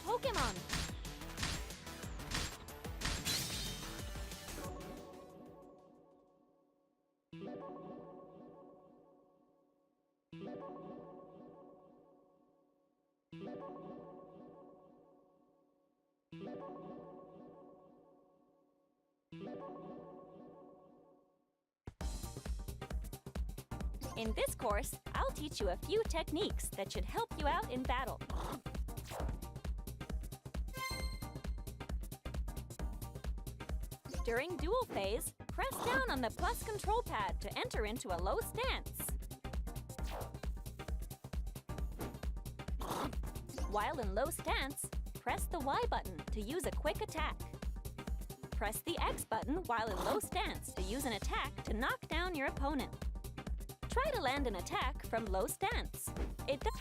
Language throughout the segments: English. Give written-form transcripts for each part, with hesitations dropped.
Pokémon. In this course, I'll teach you a few techniques that should help you out in battle. During duel phase, press down on the plus control pad to enter into a low stance. While in low stance, press the Y button to use a quick attack. Press the X button while in low stance to use an attack to knock down your opponent. Try to land an attack from low stance. It does.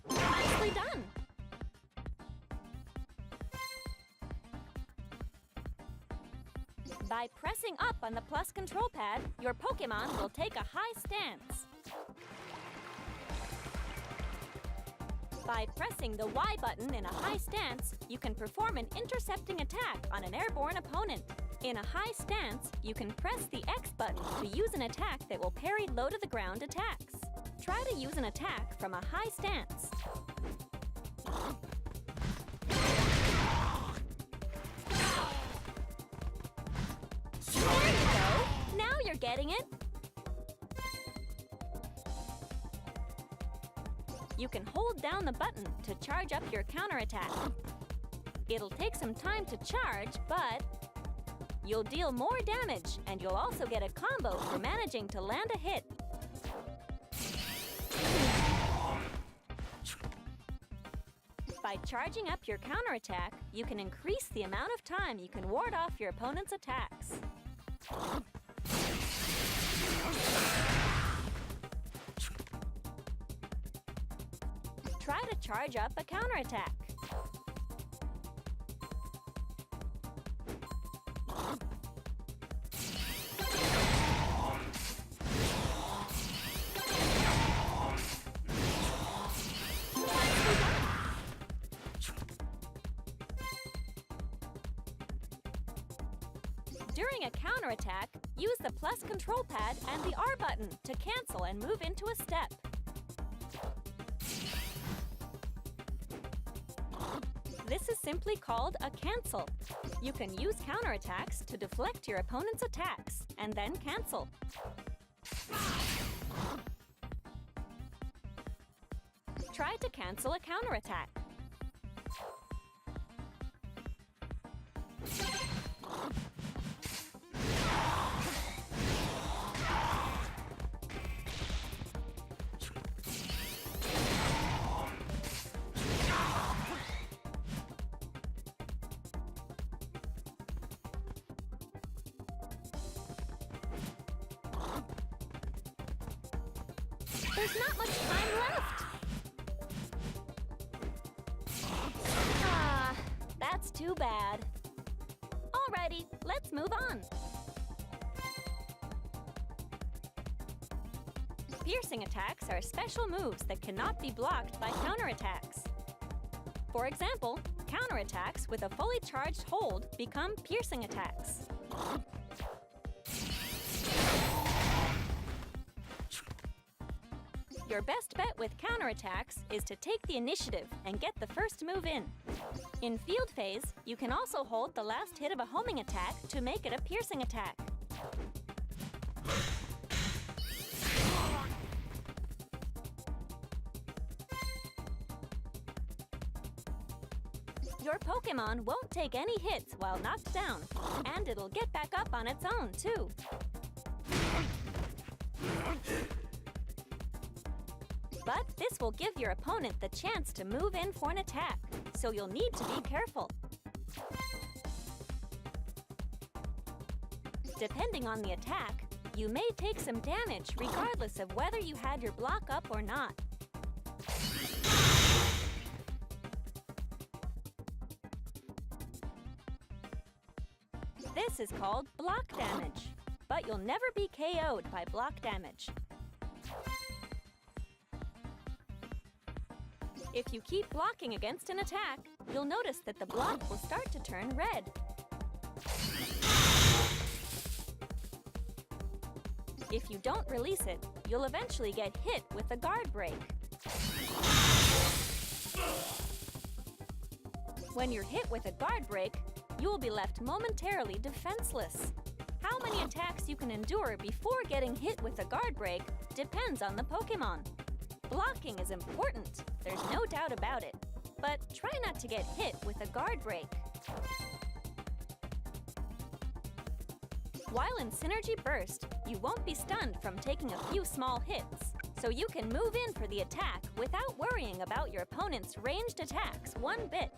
Nicely done. By pressing up on the plus control pad, your Pokémon will take a high stance. By pressing the Y button in a high stance, you can perform an intercepting attack on an airborne opponent. In a high stance, you can press the X button to use an attack that will parry low-to-the-ground attacks. Try to use an attack from a high stance. There you go! Now you're getting it! You can hold down the button to charge up your counterattack. It'll take some time to charge, but you'll deal more damage, and you'll also get a combo for managing to land a hit. By charging up your counterattack, you can increase the amount of time you can ward off your opponent's attacks. Try to charge up a counterattack. During a counterattack, use the plus control pad and the R button to cancel and move into a step. This is simply called a cancel. You can use counterattacks to deflect your opponent's attacks, and then cancel. Try to cancel a counterattack. There's not much time left! Ah, that's too bad. Alrighty, let's move on. Piercing attacks are special moves that cannot be blocked by counterattacks. For example, counterattacks with a fully charged hold become piercing attacks. Your best bet with counterattacks is to take the initiative and get the first move in. In field phase, you can also hold the last hit of a homing attack to make it a piercing attack. Your Pokémon won't take any hits while knocked down, and it'll get back up on its own, too. But this will give your opponent the chance to move in for an attack, so you'll need to be careful. Depending on the attack, you may take some damage regardless of whether you had your block up or not. This is called block damage. but you'll never be KO'd by block damage. If you keep blocking against an attack, you'll notice that the block will start to turn red. If you don't release it, you'll eventually get hit with a guard break. When you're hit with a guard break, you will be left momentarily defenseless. How many attacks you can endure before getting hit with a guard break depends on the Pokémon. Blocking is important, there's no doubt about it, but try not to get hit with a guard break. While in Synergy Burst, you won't be stunned from taking a few small hits, so you can move in for the attack without worrying about your opponent's ranged attacks one bit.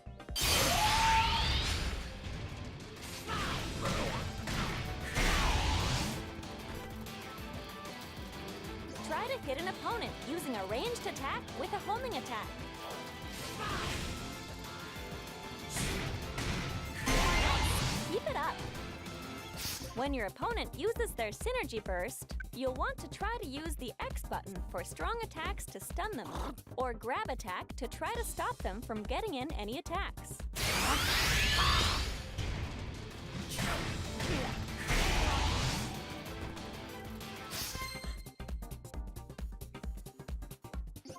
Try to hit an opponent using a ranged attack with a homing attack. Keep it up. When your opponent uses their Synergy Burst, you'll want to try to use the X button for strong attacks to stun them, or grab attack to try to stop them from getting in any attacks.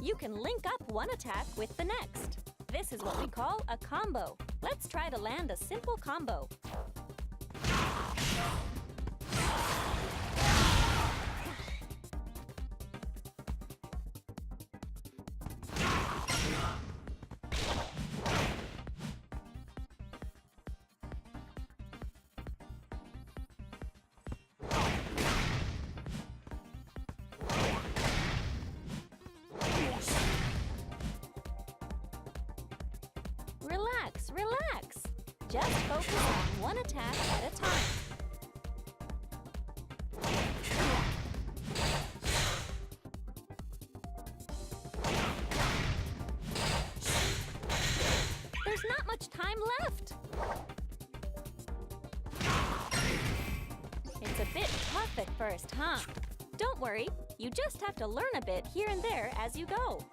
You can link up one attack with the next. This is what we call a combo. Let's try to land a simple combo. Relax, relax. Just focus on one attack at a time. There's not much time left. It's a bit tough at first, huh? Don't worry, you just have to learn a bit here and there as you go.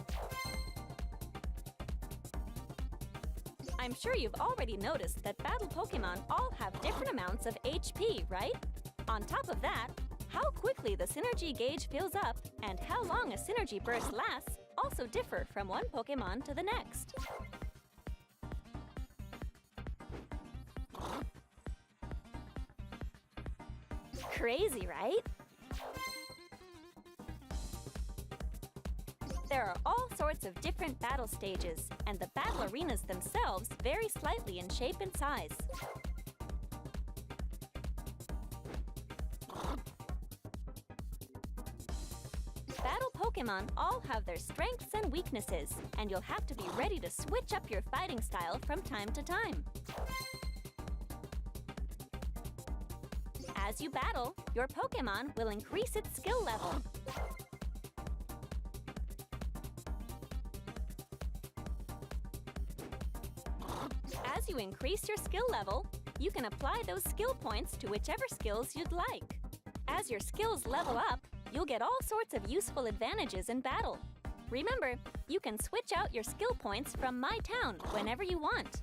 I'm sure you've already noticed that Battle Pokémon all have different amounts of HP, right? On top of that, how quickly the Synergy gauge fills up and how long a Synergy Burst lasts also differ from one Pokémon to the next. Crazy, right? There are all sorts of different battle stages, and the battle arenas themselves vary slightly in shape and size. Battle Pokémon all have their strengths and weaknesses, and you'll have to be ready to switch up your fighting style from time to time. As you battle, your Pokémon will increase its skill level. As you increase your skill level, you can apply those skill points to whichever skills you'd like. As your skills level up, you'll get all sorts of useful advantages in battle. Remember, you can switch out your skill points from My Town whenever you want.